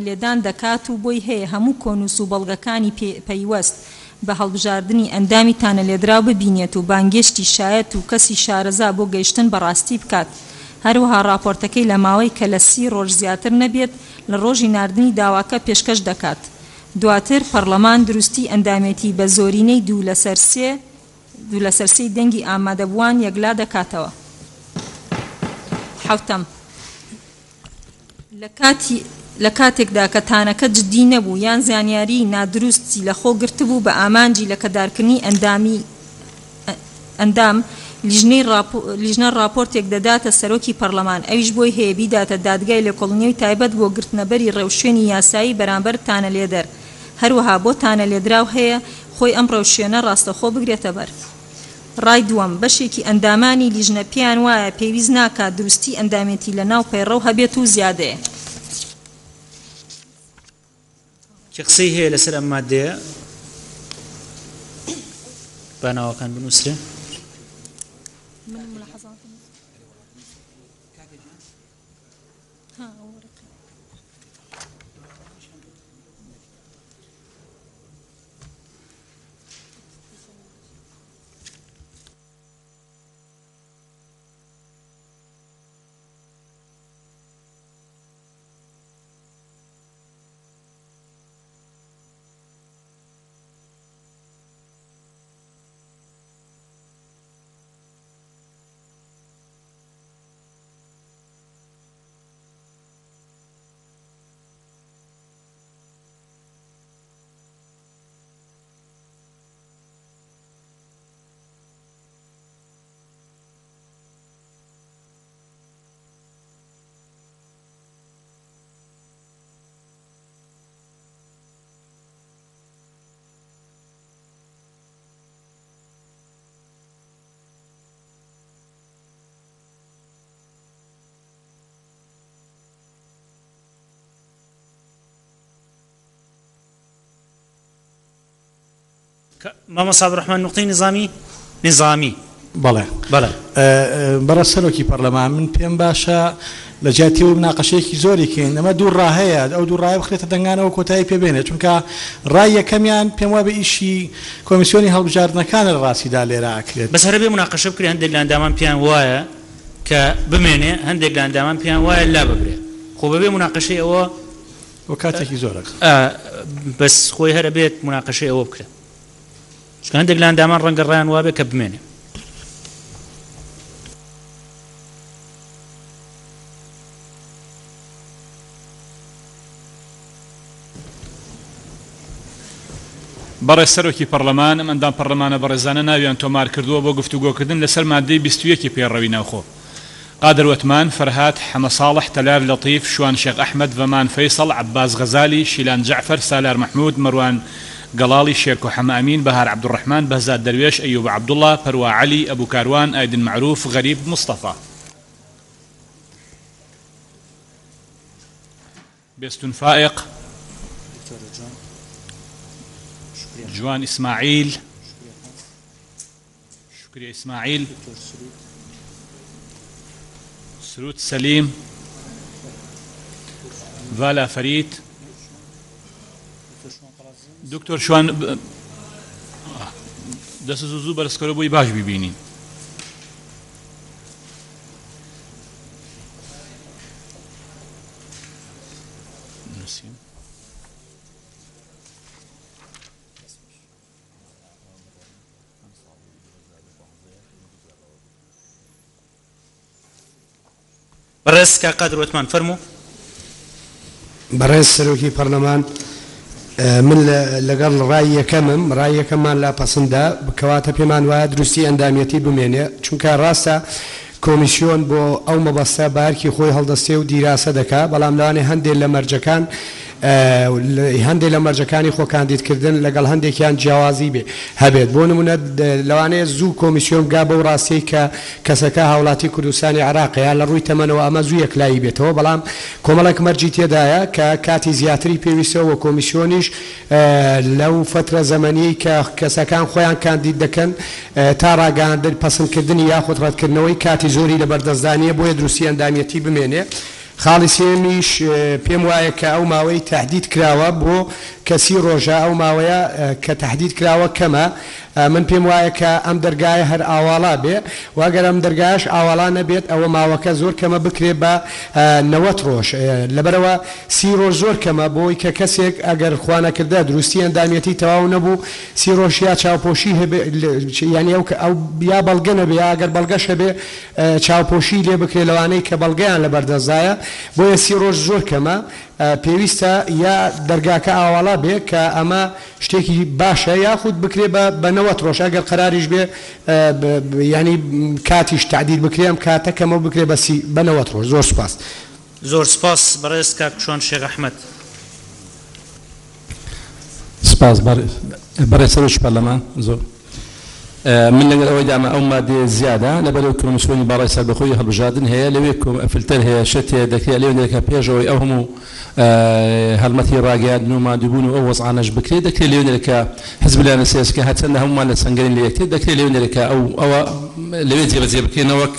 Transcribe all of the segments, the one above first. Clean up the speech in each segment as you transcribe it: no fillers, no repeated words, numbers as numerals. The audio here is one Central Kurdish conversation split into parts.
لێدان دەکات و بۆی هەیە هەموو کۆنووس و بەڵگەکانی پەیوەست بە هەڵبژاردننی ئەندامی تانەلێدراو ببینێت و بانگێشتی شایەت و کەسی شارەزا بۆ گەیشتن بەڕاستی بکات. هەروەها راپۆرتەکەی لە ماوەی کە لە 30 ڕۆژ زیاتر نەبێت لە ڕۆژی ناردنی داواکە پێشکەش دەکات. دواتر پەرلەمان دروستی ئەندامێتی بە زۆرینەی 2/3 دەنگی ئامادەبووان یەکلا دەکاتەوە. حوتەم لە کاتێکدا کە تانەکە جددی نەبوو یان زانیاری نادروستی لە خۆ گرتبوو بە ئامانجی لە کەدارکردنی ئەندام لیژنە راپۆرتێک دەداتە سەرۆکی پەرلەمان، ئەویش بۆی هەیە بیداتە دادگای لێکۆڵینەوەی تایبەت بۆ گرتنەبەری ڕێوشوێنی یاسایی بەرامبەر تانەلێدەر. هەروەها بۆ تانەلێدراو هەیە خۆی ئەم ڕێوشوێنە ڕاستەخۆ بگرێتە بەر. ڕای دووەم، بەشێکی ئەندامانی لیژنە پێیان وایە پێویست ناکات دروستی ئەندامێتی لە ناو پەیڕەو هەبێت و زیادەیە. قسەی هەیە لەسەر ئەم مادەیە باناوەکان بنووسرێن. ماما صاحب الرحمن نقطەی نظامی بەڵێ بەڕە سەرۆکی پەرلەمان من پێم باشە لە جیاتی و مناقەشەیەکی زۆری کەین. ئەمە دوو ڕاهەیە، ئەو دوو ڕای بخرێتە دەنگانەوە کۆتایی پێبێنێت، چونکە ڕای یەکەمیان پێم وایە بە ئیشی کۆمیسیۆنی هەڵبژاردنەکانە لە ڕاستیدا لێرە ئاکرێت. بەس هەرە بێ مناقەشە بکرێ، هەندێک لە ئەندامان پێیان وایە کە بمێنێ، هەندێک لە ئەندامان پێیان وایە لا ببرێ. خۆ بەبێ مناقەشەی ئەوە وە کاتێکی زۆرە بەس خۆی هەرە بێت مناقەشەی ئەوە بکرێت، چونکە هەندێک لە ئەندامان ڕەنگە ڕایان وابێ کە بمێنێ. بەڕێز سەرۆکی پەرلەمان، ئەم ئەندام پەرلەمانە بەڕێزانە ناویان تۆمار کردووە بۆ گفتوگۆکردن لەسەر مادەی 21 پێڕەوی ناوخۆ. قادر وتمان، فەرهاد، حەمە ساڵح، تەلار لەطیف، شوان شێخ ئەحمەد، ڤەمان فەیسەڵ، عەباس غەزالی، شیلان جەعفەر، سالار مەحموود، مەروان گەڵاڵی، شێرکۆ حەمە ئەمین، بەهار عەبدوڕەحمان، بەهزاد دەروێش، ئەیوب عەبدوڵڵا، پەروا عەلی، ئەبوو کاروان، ئایدن معروف، غەریب مستەفا، بێستون فائق، جوان إسماعيل، شكري إسماعيل، سرود سليم، فالا فريد، دكتور شوان دەست زوو بەرزکەرە بۆی باش ببینین. بەڕێز کا قادر وتمان فەرموو. بەڕێز سەرۆکی پەرلەمان، من لەگەڵ ڕای یەکەممان لا پەسەندە بکەواتە پێمان وایە دروستی ئەندامەتی بمێنێ، چونکە ڕاستە کۆمیسیۆن بۆ ئەو مەبەستە بارکی خۆی هەڵدەستێ و دیراسە دەکا، بەڵام لەوانێ هەندێک لە مەرجەکانی خۆ کاندیدکردن لەگەڵ هەندێکیان جیاوازی هەبێت. بۆ نمونە لەوانەیە زوو کۆمیسیۆن بگا بەو ڕاستەی کە کەسەکە هاوڵاتی کوردستانی عێراقیە لە ڕووی تەمەنەوە ئەمە زوو یەکلایی بێتەوە، بەڵام کۆمەڵێک مەرجی تێدایە کە کاتی زیاتری پێویستەوە کۆمیسیۆنیش لەو فترە زەمەنی کە کەسەکان خۆیان کاندید دەکەن تا ڕاگەاندن پەسەندکردنی یاخود ڕەتکردنەوەی کاتی زۆری لە بەردەستدانیە بۆیە دروستی ئەندامەتی بمێنێ. خاڵی سێمیش پێم وایە کە ئەو ماوەی تهدید کراوە بۆ کەسی ڕۆژە ئەو ماوەیە کە تهدید کراوە کەمە من پێم وایە کە ئەم دەرگایە هەر ئاواڵا بێ واگەر ئەم دەرگایش ئاواڵا نەبێت ئەوە ماوەکە زۆر کەمە بکرێ بە 90 ڕۆژ لەبەرەوە 30 ڕۆژ زۆر کەمە بۆی کە کەسێک ئەگەر خوانەکردە دروستی ئەندامەتی تەواو نەبوو 30 ڕۆژ یا چاوپۆشی هەبێ ینی ئەو یا بەڵگە نەبێ یا ئەگەر بەڵگەش هەبێ چاوپۆشی لێ بکرێ لەوانەی کە بەڵگەیان لەبەردەستایە بۆیە 30 ڕۆژ زۆر کەمە پێویستە یا دەرگاکە ئاواڵا بێ کە ئەمە شتێکی باشە یاخود بکرێ بە 90 ڕۆژ ئەگەر قەراریش بێ ینی کاتیش تعدیل بکرێ ئەم کاتەکەمە بکرێ بە 90 ڕۆژ زۆر سپاس زۆر سپاس بەڕێز کاکشۆن شێخ ئەحمەد سپاس بەڕێز سەرۆکی پەرلەمان زۆر من لەگەڵ ئەوەی دامە ئەو مادێ زیادە لەبەرەوە کۆمیسیۆنی باڕای سەربەخۆی هەڵبژاردن هەیە لەوێ فلتەر هەیە شتێ دەکرێت لەوێ دەکە پێشەوەی ئەو هەموو هەڵمەتی ڕاگەیاندن و مادووبوون و ئەو وەزعانەش بکرێت دەکرێت لەوێ دەکە حزب لایەنە سیاسیەکە هەچەندە هەمومان لە سەنگەرین لە یەکتر دەکرێت لەوێ دەکە ئەوە لەوێ جێبەجێ بکرێنەوەک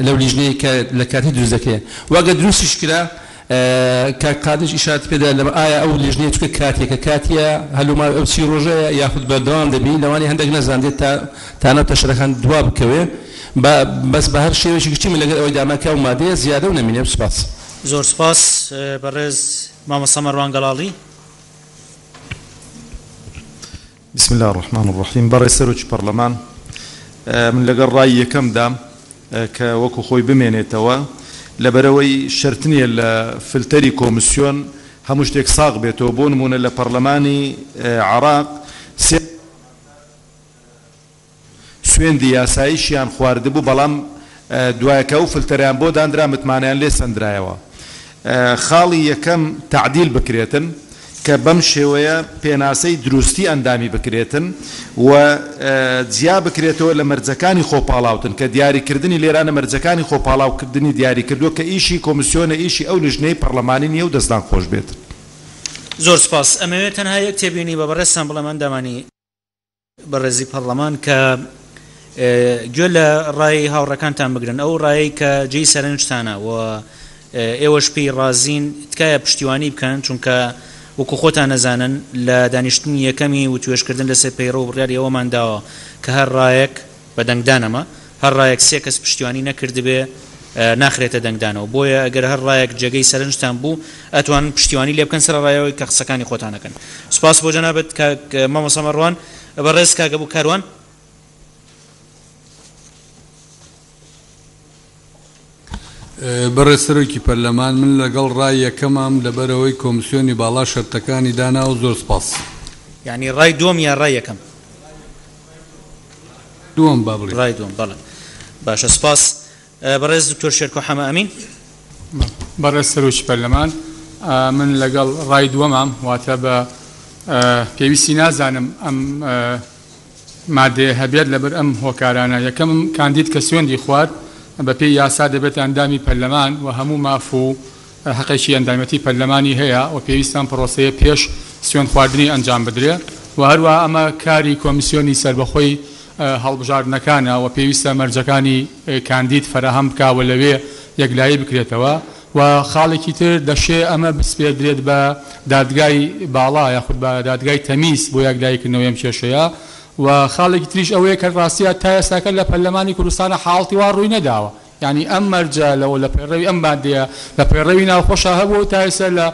لەو لیژنەیە کە لە کاتی دروست دەکرێت واگە دروستیش کرا کاکادش ئیشات پێدا لەمە ئایا ئەو لیژنەیە چکە کاتێکە کاتیە هەلوما ئەو 30 ڕۆژەیە یاخود بەردەوام دەبین لەوانی هەندێک نەزاندێت تا نەوتە شەرەکان دوا بکەوێ بەس بە هەر شێوەیەکی گشتی من لەگەڵ ئەوەی داماکە و مادەیە زیادە و نەمینێ سپاس زۆر سپاس بەڕێز مامۆستا مەڕوان گەڵاڵی بسم الله الرحمن الرحيم بەڕێز سەرۆکی پەرلەمان من لەگەڵ ڕای یەکەمدا کە وەکو خۆی بمێنێتەوە لەبەرەوەی شەرتنیە لە فلتەری کۆمیسیۆن هەموو شتێک ساغ بێتەوە بۆ نمونە لە پەرلەمانی عێراق سوێندی یاساییشیان خواردبوو بەڵام دوایەکە و فلتەریان بۆ دانرا متمانیان لێ سەندرایەوە خاڵی یەکەم تعدیل بکرێتن کە بەم شێوەیە پێناسەی دروستی ئەندامی بکرێتن و جیا بکرێتەوە لە مەرجەکانی خۆپاڵاوتن کە دیاریکردنی لێرانە مەرجەکانی خۆپاڵاوکردنی دیاری کردووە کە ئیشی کۆمیسیۆنە ئیشی ئەو لیژنەی پەرلەمانی نیە و دەستان خۆش بێت زۆر سپاس ئەمەوێت تەنها یەک تێبینی بە بەڕێستان بڵێمان دامانی بەڕێزی پەرلەمان کە گوێ لە ڕای هاوڕەکانتان بگرن ئەو ڕایی کە جێی سەرنجتانە و ئێوەش پێی ڕازین تکایە پشتیوانی بکەن چونکە وەکو خۆتان نەزانن لە دانیشتنی یەکەمی و توێشکردن لەسەر پەیڕۆ و بڕیاری ئەوەمان داوە کە هەر ڕایەک بە دەنگدانەمە هەر ڕایەک سێ کەس پشتیوانی نەکردبێ ناخرێتە دەنگدانەوە بۆیە ئەگەر هەر ڕایەک جێگەی سەرنجتان بوو ئەتوان پشتیوانی لێ بکەن سەر ڕایەوەی کە قسەکانی خۆتانەکەن سپاس بۆ جەنابەت مامۆستا مەڕوان بەڕێز کاکە بوو کاروان بەڕێز سەرۆکی پەرلەمان من لەگەڵ ڕای یەکەمام لەبەرەوەی کۆمیسیۆنی باڵا شەرتەکانی دانا و زۆر سپاس یعنی ڕای دووەم یان ڕای یەکەم دووەم با بڵێ ڕای دووەم بەڵێ باشە سپاس بەڕێز دکتۆر شێرکۆ حەمە ئەمین بەڕێز سەرۆکی پەرلەمان من لەگەڵ ڕای دووەمام واتە بە پێویستی نازانم ئەم مادێ هەبێت لەبەر ئەم هۆکارانە یەکەم کاندید کە سوێندی خوارد بە پێی یاسا دەبێت ئەندامی پەرلەمان و هەموو ماف و حەقێکی ئەندامەتی پەرلەمانی هەیە و پێویستان پرۆسەیە پێش سوێن خواردنی ئەنجام بدرێ و هەروە ئەمە کاری کۆمیسیۆنی سەربەخۆی هەڵبژاردنەکانە و پێویستە مەرجەکانی کاندید فەرەهەم بکاوە لەوێ یەکلایی بکرێتەوە و خاڵێکی تر دەشێ ئەمە بسپێدرێت بە دادگای باڵا یاخود بە دادگای تەمیز بۆ یەکلاییکردنەوەی ئەم کێشەیە و خاڵێکی تریش ئەوەیە کە ڕاستیە تا ئێستاکە لە پەرلەمانی کوردستانە حاڵتی وا ڕووی نەداوە یعنی ئەم مەرجە لەوە لە پەیڕەوی ئەم مادەیە لە پەیڕەوی ناوخۆشە هەبوو تا ئێستا لە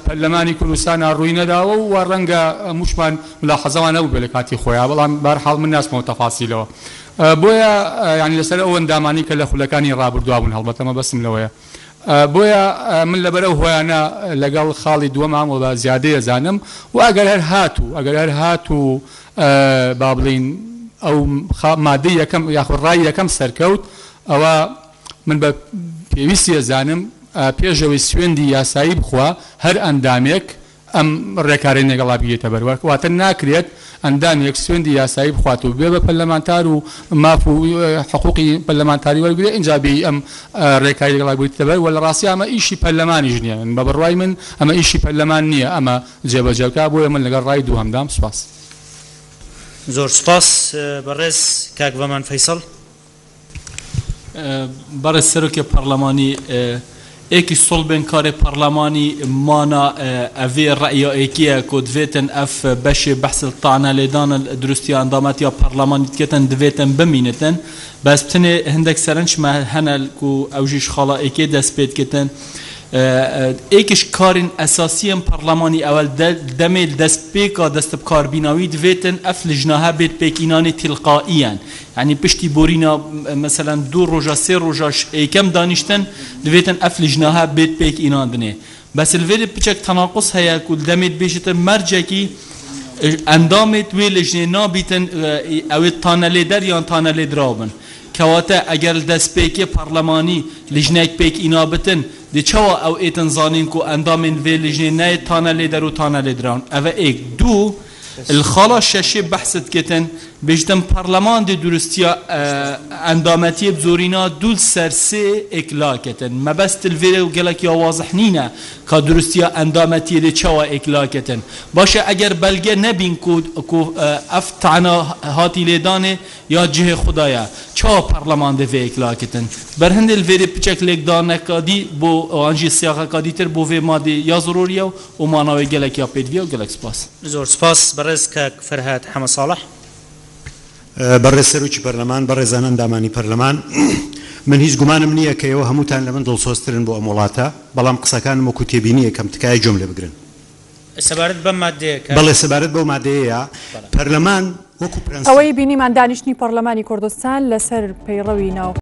پەرلەمانی کوردستانە ڕووی نەداوە و ڕەنگە موشمان ملاحەزەوان نەبوو بێ لە کاتی خۆیان بەڵام بەرحاڵ من ناسمەوە تەفاسیلەوە بۆیە ینی لەسەر ئەو ئەندامانی کە لە خولەکانی ڕابردووا بوون هەڵبەتەمە بەسم لەوەیە بۆیە من لەبەر ئەو هۆیانە لەگەڵ خاڵی دووەمام و بە زیادەیە زانم و ئەگەر هەر هاتوو با بڵین ئەو مادەی یەکەم یاخود ڕای یەکەم سەرکەوت ئەوە من بە پێویستی ئەزانم پێشەوەی سوێندی یاسایی بخوا هەر ئەندامێک ئەم ڕێکارەی نێگەڵا بگێتە بەروە واتە ناکرێت ئەندامێک سوێندی یاسایی بخوات و بێ بە پەرلەمانتار و ماف و حقوقی پەرلەمانتاری وەرگێ ئینجا بێ ئەم ڕێکاری لەگەڵا بگێتە بەر وە لە ڕاستی ئەمە ئیشی پەرلەمانیش نییە بە بڕوای من ئەمە ئیشی پەرلەمان نییە ئەمە جێبەجێبکا بۆیە من لەگەڵ ڕای دووهەمدام سوپاس زۆر سپاس بەڕێز کاک بەمان فەیسەڵ برای سروک پارلمانی ایکی صلبن کار پارلمانی مانا اوی رأی ایکیه که دویتن اف بش بحث الطعنه لیدان درستی اندامت یا پارلمانی کتن دویتن بمینتن بس بتنه هندک سرنش ما هنل کو اوجیش خالا ایکی دست بید کتن ایکش کارین اساسی پارلمانی اول دمیل دست پیکا دست بکار بیناوی دویتن اف لجناها بید پیکینانی تلقائیان يعني پشتی بورینا مثلا 2 روزا 3 روزاش ایکم دانشتن دویتن اف لجناها بید پیک اینان دنه بس الویل بچک تناقص هیا کل دمید بیشتر مرجع کی اندامت وی لجنه نابیتن او تانلی در یا تانلی درابن كواتا اگر دست پیک پارلمانی لجنه پیک اینا بتن دی چوا او ایتن زانین کو اندامن وی لجنه نه تانلی در و تانلی دران او ایک دو الخلا شاشي بحثت كتن بجدم برلمان دي درستيا اندامتي بزورينا دول سرسي اكلا كتن ما بس الفيديو قالك يا واضح نينا كدرستيا اندامتي دي تشوا اكلا كتن باشا اگر بلگه نبين كو افتعنا هاتي ليدانه يا جهه خدايا چوا برلمان دي في اكلا كتن برهند الفيديو بچك لك دانه كادي بو انجي سياقه كادي تر بو في مادي يا ضروريه وما ناوي قالك يا بيدفيو قالك سباس زور سپاس برزك فرهاد حمد صالح برز سروکی پرلمان برزانان دامانی پرلمان من هیچ گمانم نییە کە ئێوە هەمووتان لە من دڵسۆزترن بۆ ئەم وڵاتە بەڵام قسەکانم وەکو تێبینیە کەم تکایە جملە بگرن سەبارەت بەم مادەیە بەڵێ سەبارەت بەو مادەیە پەرلەمان وەکو پرەنسیپ ئەوەی بینیمان دانیشتنی پەرلەمانی کوردستان لەسەر پەیڕەوی ناو